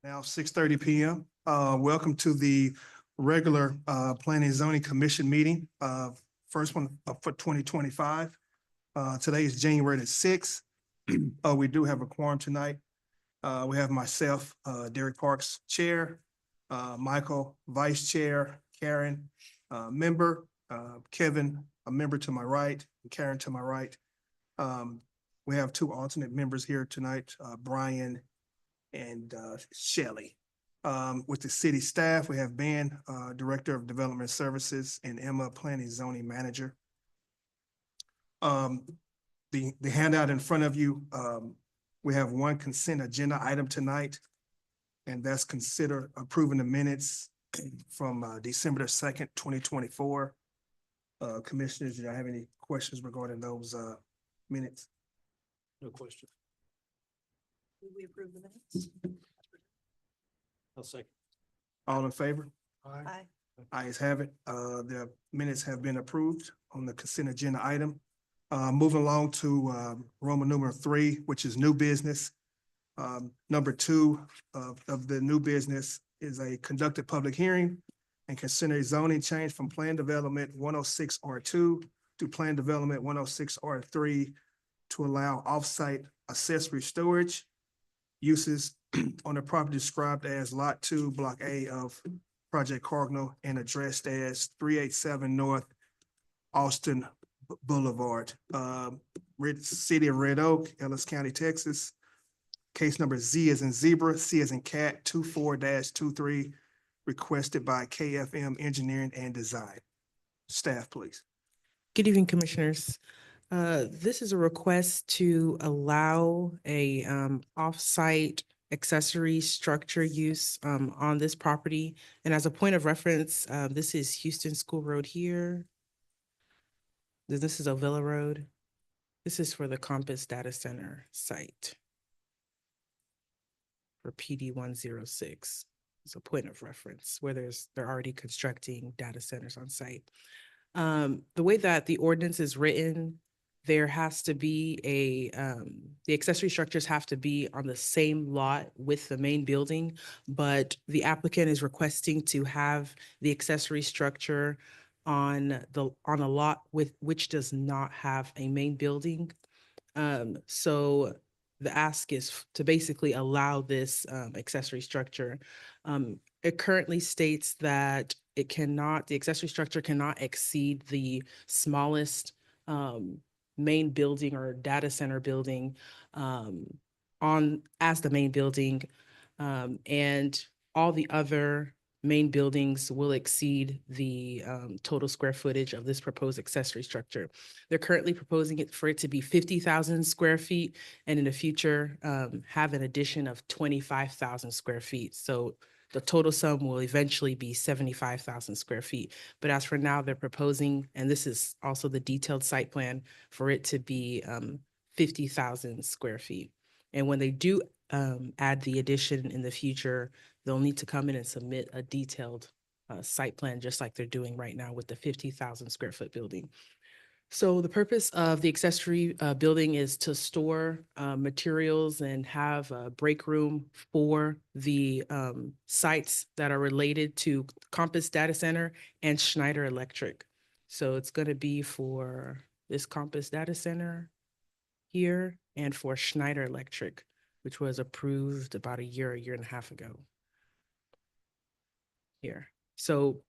Now 6:30 PM. Welcome to the regular Planning and Zoning Commission meeting, first one for 2025. Today is January the 6th. We do have a quorum tonight. We have myself, Derek Parks, Chair, Michael, Vice Chair, Karen, member, Kevin, a member to my right, and Karen to my right. We have two alternate members here tonight, Brian and Shelley. With the city staff, we have Ben, Director of Development Services, and Emma, Planning Zoning Manager. The handout in front of you, we have one consent agenda item tonight, and that's consider approving the minutes from December the 2nd, 2024. Commissioners, do you have any questions regarding those minutes? No question. Will we approve the minutes? I'll second. All in favor? Aye. Ayes have it. The minutes have been approved on the consent agenda item. Moving along to Roman numeral 3, which is new business. Number 2 of the new business is a conducted public hearing and consider a zoning change from Plan Development 106 R2 to Plan Development 106 R3 to allow off-site accessory storage uses on the property described as Lot 2, Block A of Project Cardinal and addressed as 387 North Austin Boulevard, City of Red Oak, Ellis County, Texas. Case number Z as in zebra, C as in cat, 24-23, requested by KFM Engineering and Design. Staff, please. Good evening, Commissioners. This is a request to allow a off-site accessory structure use on this property. And as a point of reference, this is Houston School Road here. This is Ovilla Road. This is for the Compass Data Center site for PD 106. It's a point of reference where they're already constructing data centers on site. The way that the ordinance is written, there has to be the accessory structures have to be on the same lot with the main building, but the applicant is requesting to have the accessory structure on a lot which does not have a main building. So the ask is to basically allow this accessory structure. It currently states that the accessory structure cannot exceed the smallest main building or data center building as the main building, and all the other main buildings will exceed the total square footage of this proposed accessory structure. They're currently proposing it for it to be 50,000 square feet, and in the future have an addition of 25,000 square feet. So the total sum will eventually be 75,000 square feet. But as for now, they're proposing, and this is also the detailed site plan, for it to be 50,000 square feet. And when they do add the addition in the future, they'll need to come in and submit a detailed site plan, just like they're doing right now with the 50,000 square foot building. So the purpose of the accessory building is to store materials and have a break room for the sites that are related to Compass Data Center and Schneider Electric. So it's going to be for this Compass Data Center here and for Schneider Electric, which was approved about a year and a half ago. Here. So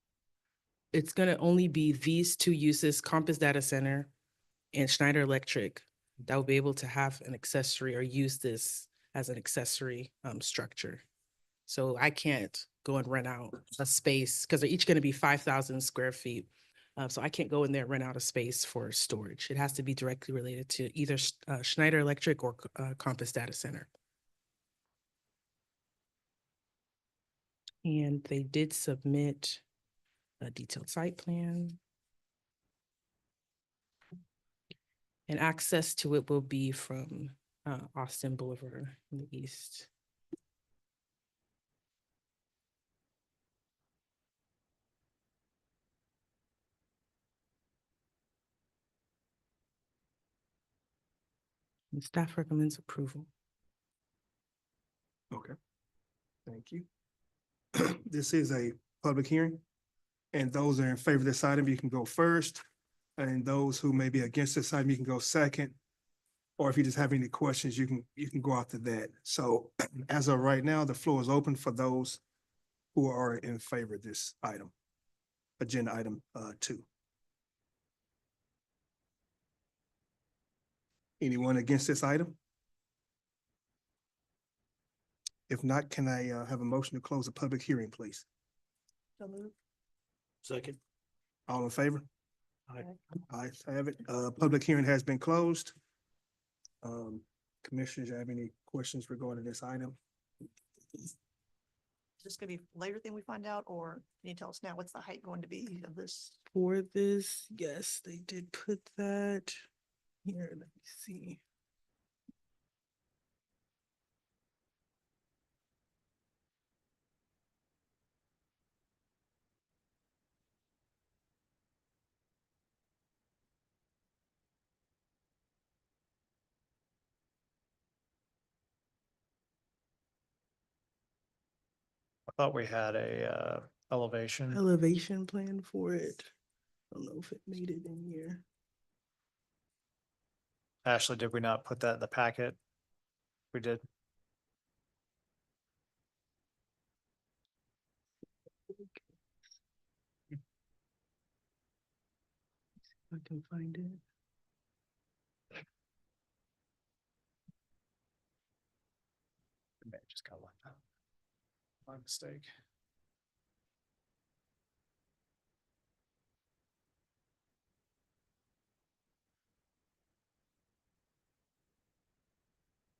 it's going to only be these two uses, Compass Data Center and Schneider Electric, that will be able to have an accessory or use this as an accessory structure. So I can't go and rent out a space because they're each going to be 5,000 square feet. So I can't go in there and rent out a space for storage. It has to be directly related to either Schneider Electric or Compass Data Center. And they did submit a detailed site plan. And access to it will be from Austin Boulevard in the east. And staff recommends approval. Okay. Thank you. This is a public hearing. And those that are in favor of this item, you can go first. And those who may be against this item, you can go second. Or if you just have any questions, you can go after that. So as of right now, the floor is open for those who are in favor of this item. Agenda item 2. Anyone against this item? If not, can I have a motion to close the public hearing, please? So moved. Second. All in favor? Aye. Ayes have it. Public hearing has been closed. Commissioners, you have any questions regarding this item? Is this gonna be later thing we find out, or can you tell us now what's the height going to be of this? For this, yes, they did put that here. Let me see. I thought we had a elevation. Elevation plan for it. I don't know if it made it in here. Ashley, did we not put that in the packet? We did. I can find it. I may have just got left out. My mistake.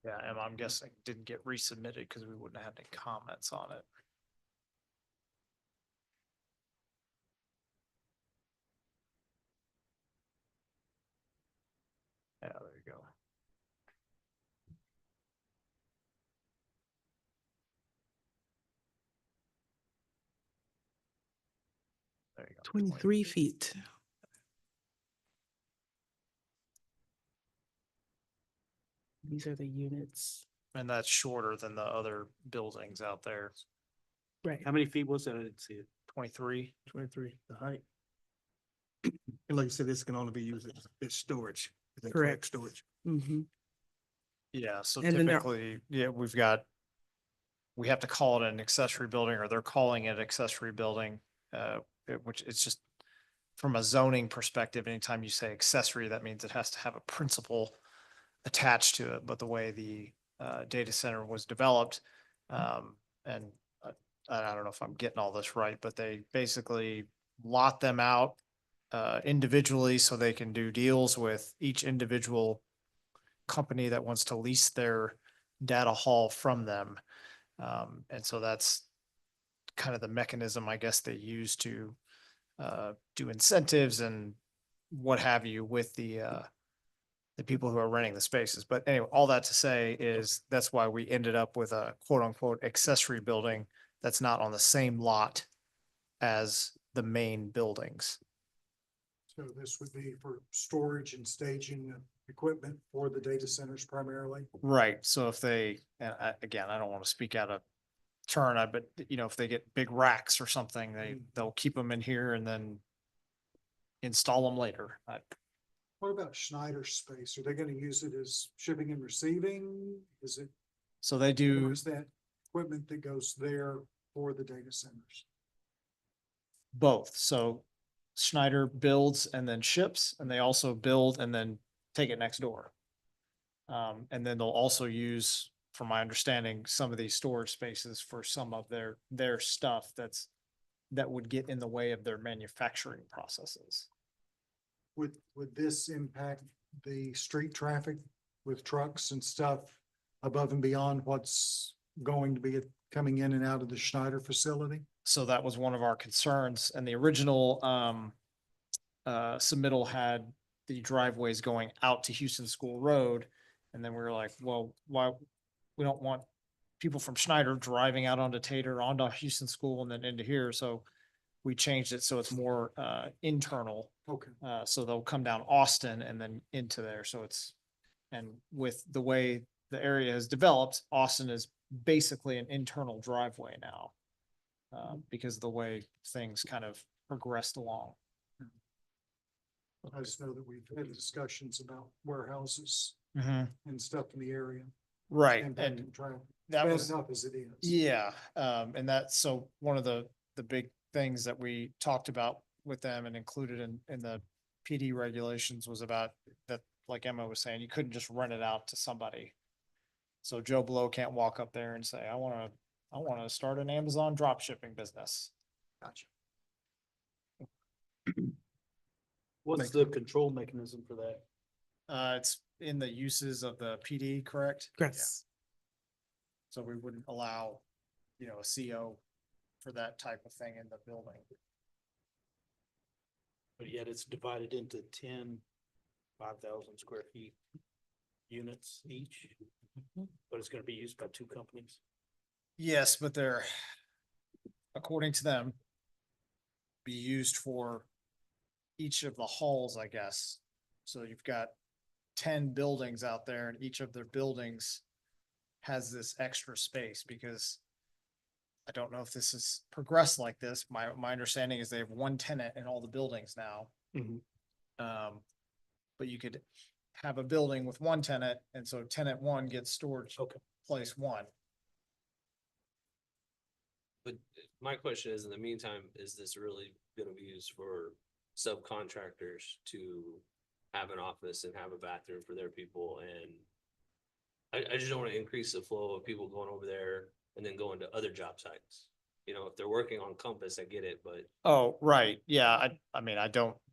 Yeah, and I'm guessing it didn't get resubmitted because we wouldn't have had any comments on it. Yeah, there you go. There you go. 23 feet. These are the units. And that's shorter than the other buildings out there. Right. How many feet was that? I didn't see it. 23. 23, the height. And like you said, this can only be used as storage. Is that Correct. Storage. Mm-hmm. Yeah, so And then there- typically, yeah, we have to call it an accessory building, or they're calling it accessory building, which it's just from a zoning perspective, anytime you say accessory, that means it has to have a principal attached to it. But the way the data center was developed, and I don't know if I'm getting all this right, but they basically lot them out individually so they can do deals with each individual company that wants to lease their data hall from them. And so that's kind of the mechanism, I guess, they use to do incentives and what have you with the people who are renting the spaces. But anyway, all that to say is that's why we ended up with a quote unquote accessory building that's not on the same lot as the main buildings. So this would be for storage and staging of equipment for the data centers primarily? Right, so if they, and again, I don't want to speak out of turn, but you know, if they get big racks or something, they'll keep them in here and then install them later. What about Schneider's space? Are they gonna use it as shipping and receiving? Is it, So they or do is that equipment that goes there for the data centers? both, so Schneider builds and then ships, and they also build and then take it next door. And then they'll also use, from my understanding, some of these storage spaces for some of their stuff that would get in the way of their manufacturing processes. Would this impact the street traffic with trucks and stuff above and beyond what's going to be coming in and out of the Schneider facility? So that was one of our concerns, and the original submittal had the driveways going out to Houston School Road. And then we were like, well, why, we don't want people from Schneider driving out onto Tater, onto Houston School and then into here. So we changed it so it's more internal. Okay. So they'll come down Austin and then into there. So it's, and with the way the area has developed, Austin is basically an internal driveway now. Because of the way things kind of progressed along. I just know that we've had discussions about warehouses Mm-hmm. and stuff in the area. Right, and Impacting traffic. that Bad was, enough as it is. yeah, and that's, so one of the big things that we talked about with them and included in the PD regulations was about that, like Emma was saying, you couldn't just rent it out to somebody. So Joe Blow can't walk up there and say, I wanna start an Amazon drop shipping business. Gotcha. What's the control mechanism for that? It's in the uses of the PD, correct? Yes. So we wouldn't allow, a CO for that type of thing in the building. But yet it's divided into 10 5,000 square feet units each. But it's gonna be used by two companies. Yes, but they're, according to them, be used for each of the halls, I guess. So you've got 10 buildings out there and each of their buildings has this extra space because I don't know if this has progressed like this. My understanding is they have one tenant in all the buildings now. Mhm. But you could have a building with one tenant, and so tenant one gets storage Okay. place one. But my question is, in the meantime, is this really gonna be used for subcontractors to have an office and have a bathroom for their people? And I just don't wanna increase the flow of people going over there and then going to other job sites. If they're working on Compass, I get it, but Oh, right. Yeah. I mean,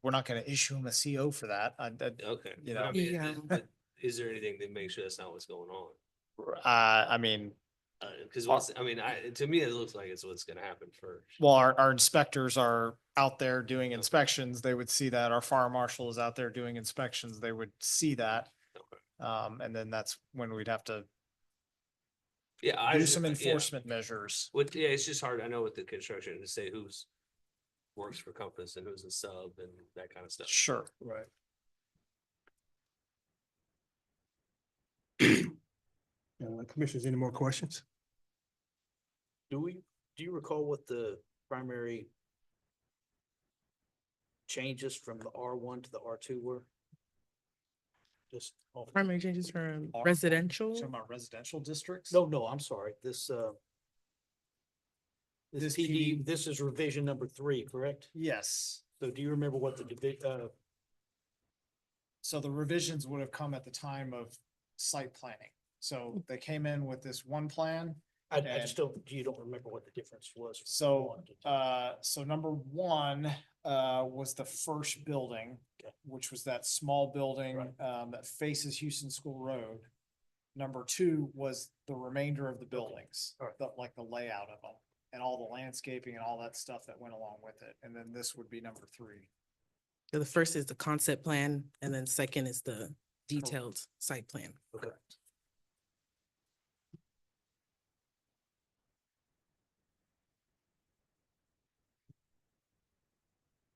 we're not gonna issue them a CO for that. okay. You But know. I mean, Yeah. is there anything to make sure that's not what's going on? I mean, Cause to me, it looks like it's what's gonna happen first. well, our inspectors are out there doing inspections. They would see that. Our fire marshal is out there doing inspections. They would see that. Okay. And then that's when we'd have to Yeah, I do just, some yeah. enforcement measures. Yeah, it's just hard, I know with the construction to say who's works for Compass and who's a sub and that kind of stuff. Sure. Right. Commissioners, any more questions? Do you recall what the primary changes from the R1 to the R2 were? Just. Primary changes from R- residential. Talking about residential districts? No, I'm sorry, this This PD, this is revision number 3, correct? Yes. So do you remember what the So the revisions would have come at the time of site planning. So they came in with this one plan. I just don't, you don't remember what the difference was? from So, 1 to 2? so number one, was the first building, Okay. which was that small building, Right. that faces Houston School Road. Number two was the remainder of the buildings, All right. like the layout of them and all the landscaping and all that stuff that went along with it. And then this would be number three. So the first is the concept plan, and then second is the detailed site plan. Okay.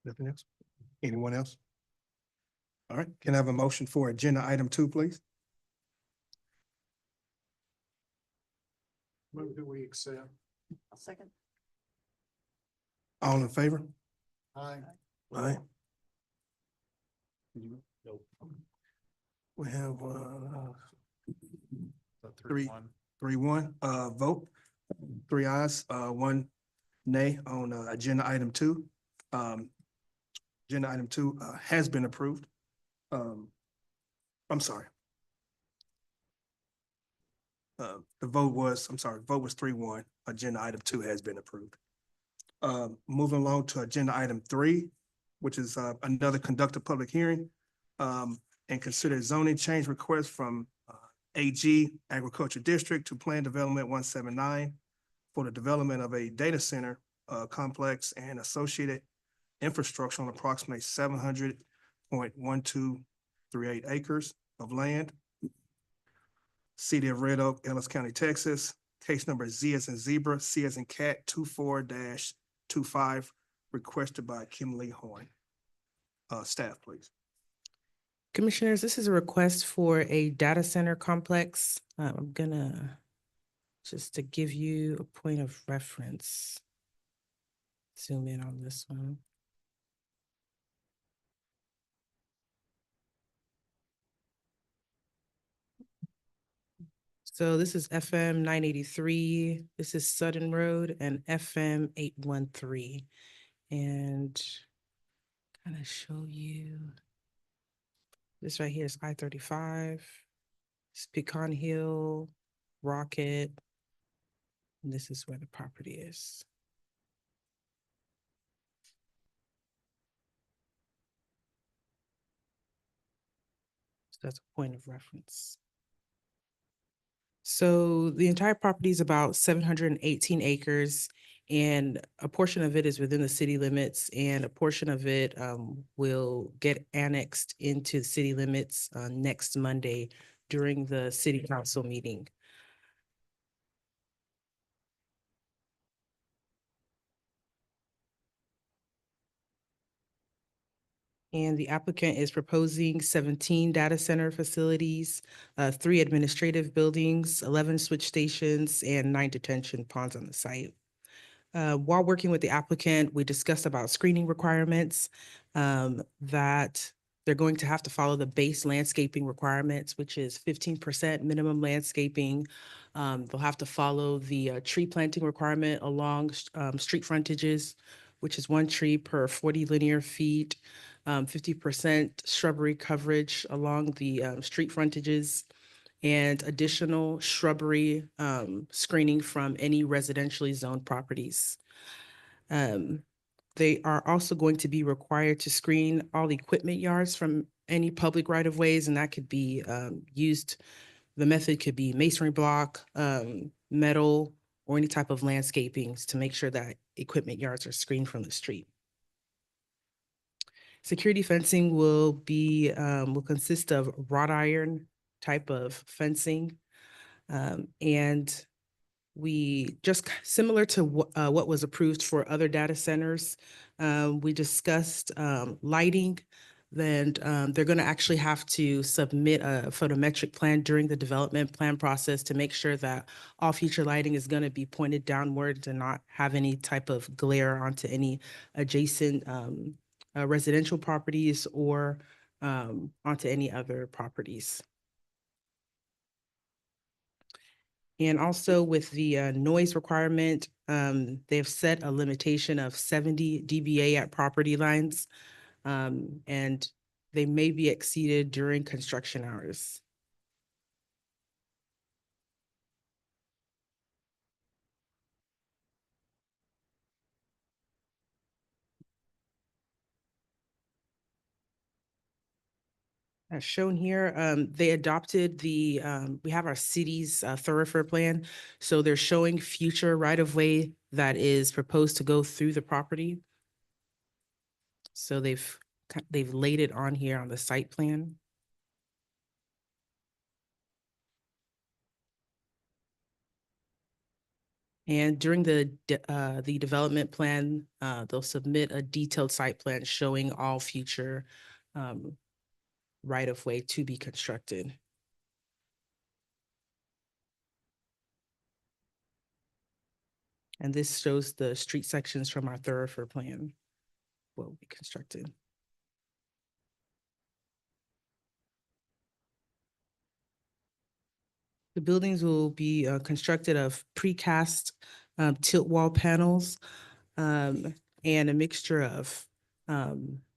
Nothing else? Anyone else? All right, can I have a motion for agenda item 2, please? Move that we accept. I'll second. All in favor? Aye. Aye. Nope. We have, So Three. 3-1. 3-1, vote, 3 ayes, 1 nay on, agenda item 2. Agenda item 2, has been approved. I'm sorry. The vote was 3-1, agenda item 2 has been approved. Moving along to agenda item 3, which is, another conduct a public hearing, and consider zoning change request from, AG Agriculture District to Plan Development 179 for the development of a data center complex and associated infrastructure on approximately 700.1238 acres of land. City of Red Oak, Ellis County, Texas. Case number Z as in zebra, C as in cat, 24-25, requested by Kimberly Horn. Staff, please. Commissioners, this is a request for a data center complex. I'm gonna Just to give you a point of reference. Zoom in on this one. So this is FM 983, this is Sutton Road, and FM 813. And kind of show you, this right here is I-35, it's Pecan Hill, Rocket, and this is where the property is. So that's a point of reference. So the entire property is about 718 acres, and a portion of it is within the city limits, and a portion of it will get annexed into the city limits next Monday during the city council meeting. And the applicant is proposing 17 data center facilities, 3 administrative buildings, 11 switch stations, and 9 detention ponds on the site. While working with the applicant, we discussed about screening requirements, that they're going to have to follow the base landscaping requirements, which is 15% minimum landscaping. They'll have to follow the tree planting requirement along street frontages, which is 1 tree per 40 linear feet, 50% shrubbery coverage along the street frontages, and additional shrubbery screening from any residentially zoned properties. They are also going to be required to screen all equipment yards from any public right-of-ways, and that could be used, the method could be masonry block, metal, or any type of landscapings to make sure that equipment yards are screened from the street. Security fencing will consist of wrought iron type of fencing. And we just similar to what was approved for other data centers, we discussed lighting. Then they're going to actually have to submit a photometric plan during the development plan process to make sure that all future lighting is going to be pointed downward to not have any type of glare onto any adjacent residential properties or onto any other properties. And also with the noise requirement, they've set a limitation of 70 dBA at property lines, and they may be exceeded during construction hours. As shown here, they adopted we have our city's thoroughfare plan. So they're showing future right-of-way that is proposed to go through the property. So they've laid it on here on the site plan. And during the development plan, they'll submit a detailed site plan showing all future right-of-way to be constructed. And this shows the street sections from our thoroughfare plan will be constructed. The buildings will be constructed of precast tilt wall panels and a mixture of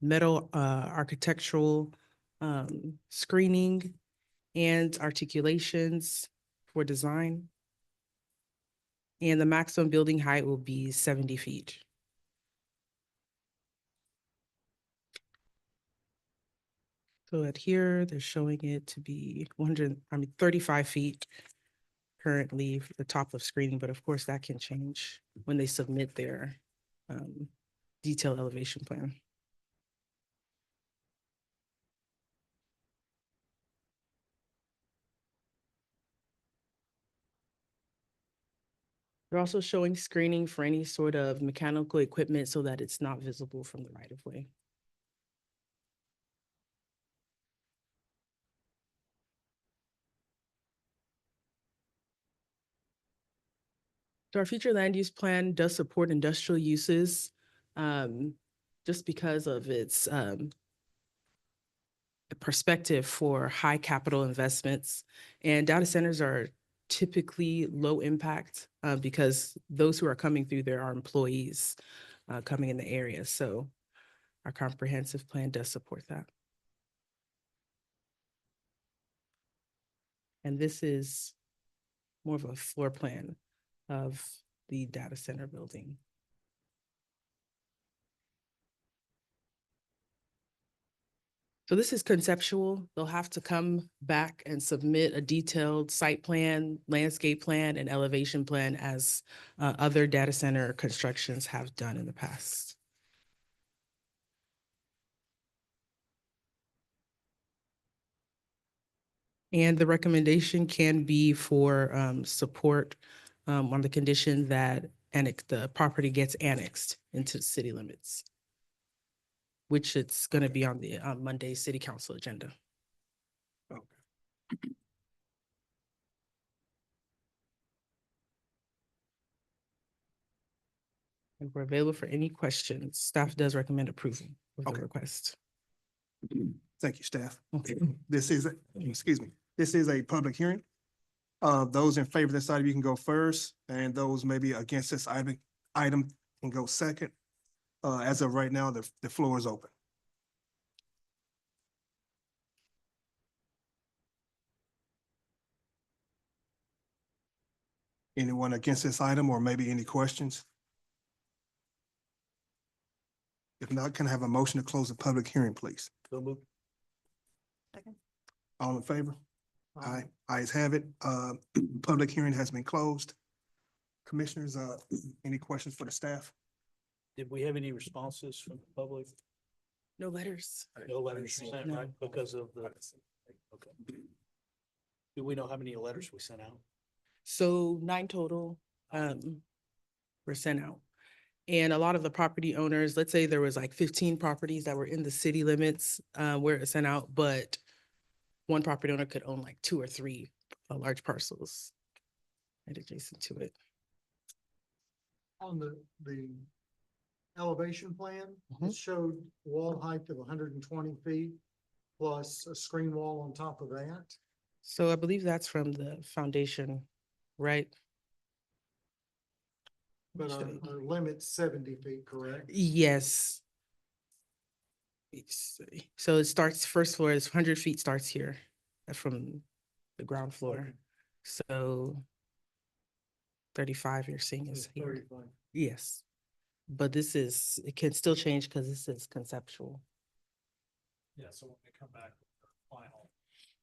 metal architectural screening and articulations for design. And the maximum building height will be 70 feet. So at here, they're showing it to be 35 feet currently for the top of screening, but of course that can change when they submit their detailed elevation plan. They're also showing screening for any sort of mechanical equipment so that it's not visible from the right of way. So our future land use plan does support industrial uses, just because of its perspective for high capital investments. And data centers are typically low impact, because those who are coming through there are employees coming in the area. So our comprehensive plan does support that. And this is more of a floor plan of the data center building. So this is conceptual. They'll have to come back and submit a detailed site plan, landscape plan, and elevation plan as other data center constructions have done in the past. And the recommendation can be for support on the condition that the property gets annexed into the city limits, which it's going to be on the Monday city council agenda. Okay. And we're available for any questions. Staff does recommend approval of the Okay. request. Thank you, staff. Okay. This is, excuse me, this is a public hearing. Those in favor of this item, you can go first, and those maybe against this item can go second. As of right now, the floor is open. Anyone against this item or maybe any questions? If not, can I have a motion to close the public hearing, please? So move. Second. All in favor? Aye. Ayes have it. Public hearing has been closed. Commissioners, any questions for the staff? Did we have any responses from the public? No letters. No letters sent, No. right? Because of the, okay. Do we know how many letters we sent out? So 9 total were sent out. And a lot of the property owners, let's say there was like 15 properties that were in the city limits where it sent out, but one property owner could own like 2 or 3 large parcels right adjacent to it. On the elevation plan, Mhm. it showed wall height of 120 feet plus a screen wall on top of that. So I believe that's from the foundation, right? But our limit's 70 feet, correct? Yes. Let's see. So it starts, first floor is 100 feet starts here from the ground floor. So 35 you're seeing is here. 35. Yes. But this is, it can still change because this is conceptual. Yeah, so when they come back with the final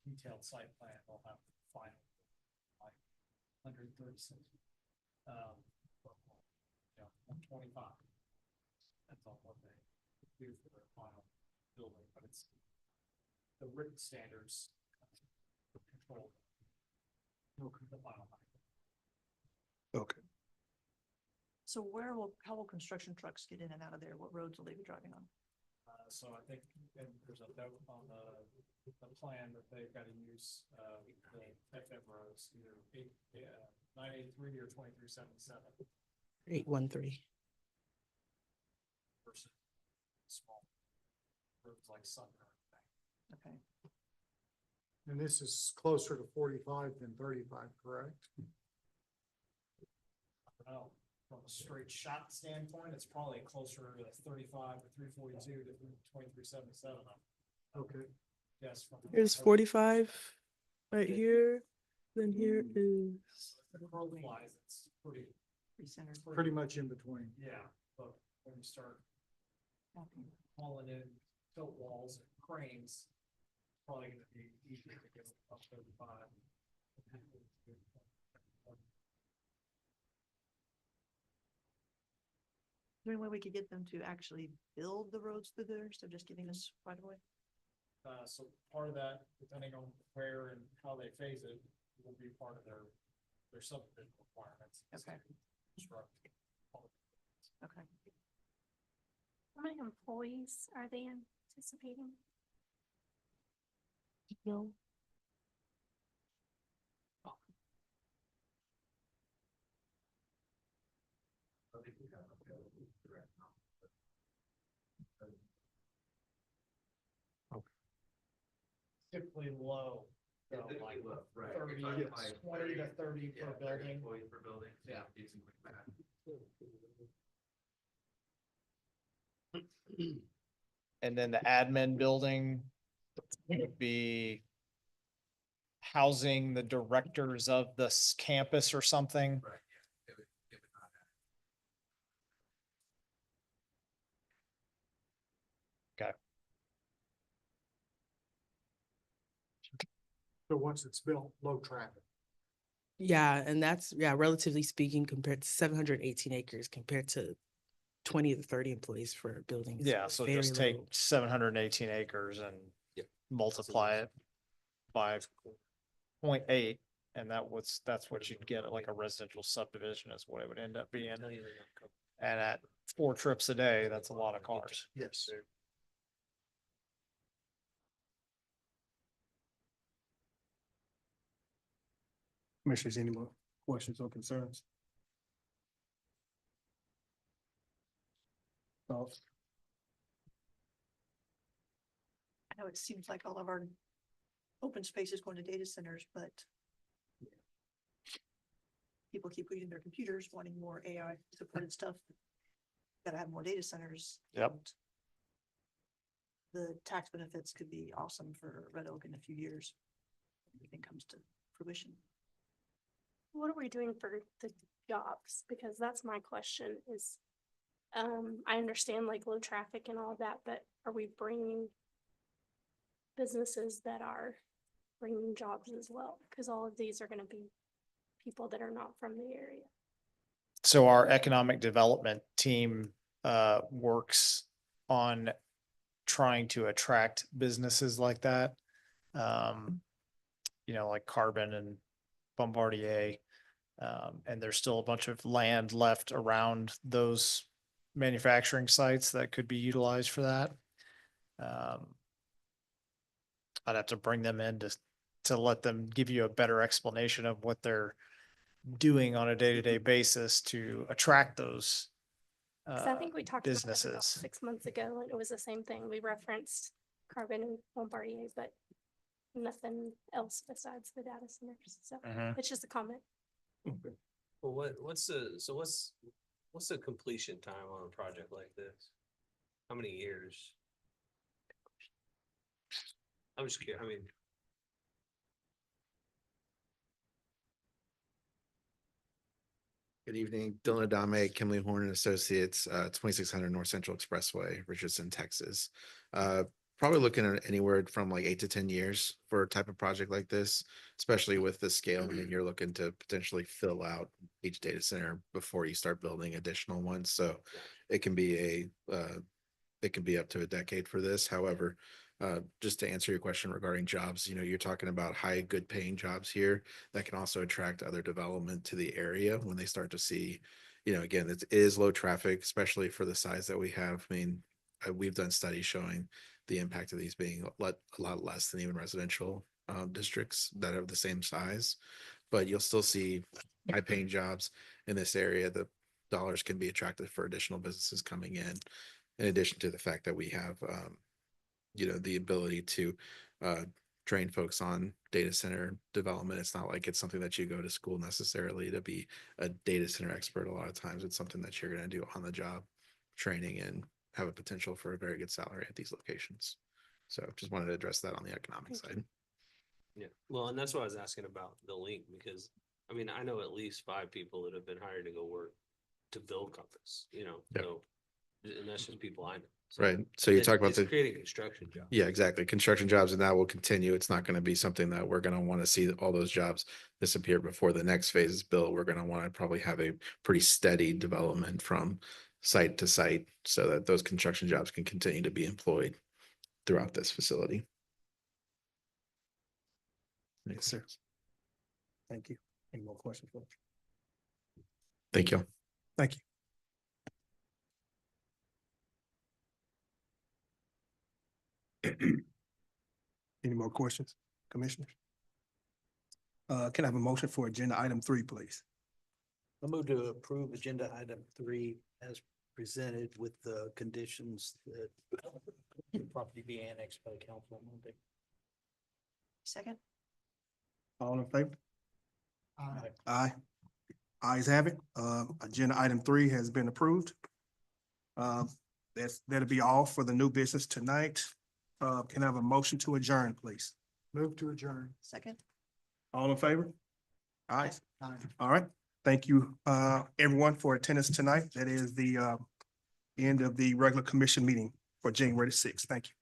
detailed site plan, they'll have the final like 136. Yeah, 125. That's all what they do for their final building, but it's the written standards control the final height. Okay. So how will construction trucks get in and out of there? What roads will they be driving on? So I think, and there's a note on the plan that they've got to use, the FM roads, either 983 or 2377 813. versus small roads like Sumner. Okay. And this is closer to 45 than 35, correct? I don't know, from a straight shot standpoint, it's probably closer to 35 to 342 to 2377. Okay. Yes. Here's 45 right here. Then here is, The crow flies, it's pretty, Pretty centered. Pretty much in between. yeah, but when you start Okay. hauling in tilt walls and cranes, it's probably gonna be easier to get up 35. Is there any way we could get them to actually build the roads through there instead of just giving us right away? So part of that, depending on where and how they phase it, will be part of their subdivision requirements. Okay. Construct. Okay. How many employees are they anticipating? no. Typically low. So like 30, 20 to 30 per building. Yeah. And then the admin building would be housing the directors of the campus or something. Okay. So once it's built, low traffic. Yeah, and that's, yeah, relatively speaking, compared to 718 acres compared to 20 to 30 employees for buildings. Yeah, so Very just take little. 718 acres and Yep. multiply it by 0.8, and that's what you'd get at like a residential subdivision is what it would end up being. And at 4 trips a day, that's a lot of cars. Yes. Commissioners, any more questions or concerns? Thoughts? I know it seems like all of our open space is going to data centers, but people keep using their computers, wanting more AI supported stuff. Gotta have more data centers. Yep. and The tax benefits could be awesome for Red Oak in a few years. Everything comes to fruition. What are we doing for the jobs? Because that's my question is, I understand like low traffic and all of that, but are we bringing businesses that are bringing jobs as well? Because all of these are gonna be people that are not from the area. So our economic development team works on trying to attract businesses like that. Like Carbon and Bombardier. And there's still a bunch of land left around those manufacturing sites that could be utilized for that. I'd have to bring them in to let them give you a better explanation of what they're doing on a day-to-day basis to attract those 'Cause I think we talked about that about businesses. 6 months ago, and it was the same thing. We referenced Carbon and Bombardier, but nothing else besides the data centers. So Mhm. it's just a comment. Well, what's the completion time on a project like this? How many years? I'm just curious, I mean, Good evening, Dylan Adame, Kimley Horn and Associates, 2600 North Central Expressway, Richardson, Texas. Probably looking at anywhere from like 8 to 10 years for a type of project like this, especially with the scale. And you're looking to potentially fill out each data center before you start building additional ones. So it can be it can be up to a decade for this. However, just to answer your question regarding jobs, you're talking about high, good paying jobs here that can also attract other development to the area when they start to see, again, it is low traffic, especially for the size that we have. I mean, we've done studies showing the impact of these being a lot less than even residential districts that are the same size, but you'll still see high paying jobs in this area. The dollars can be attractive for additional businesses coming in addition to the fact that we have, the ability to train folks on data center development. It's not like it's something that you go to school necessarily to be a data center expert. A lot of times it's something that you're going to do on the job training and have a potential for a very good salary at these locations. So just wanted to address that on the economic side. yeah, well, and that's why I was asking about the link, because, I mean, I know at least 5 people that have been hired to go work to build Compass, Yep. so, and that's just people I know. So Right. So you it- talk about it's creating construction jobs. yeah, exactly. Construction jobs, and that will continue. It's not going to be something that we're going to want to see all those jobs disappear before the next phase is built. We're going to want to probably have a pretty steady development from site to site so that those construction jobs can continue to be employed throughout this facility. Yes, sir. Thank you. Any more questions? Folks? Thank you. Thank you. Any more questions, commissioners? Can I have a motion for agenda item 3, please? I move to approve agenda item 3 as presented with the conditions that the property be annexed by the council on Monday. Second? All in favor? Aye. Aye. Ayes have it. Agenda item 3 has been approved. That'll be all for the new business tonight. Can I have a motion to adjourn, please? Move to adjourn. Second? All in favor? Aye. Aye. All right. Thank you, everyone for attendance tonight. That is the end of the regular commission meeting for January 6th. Thank you.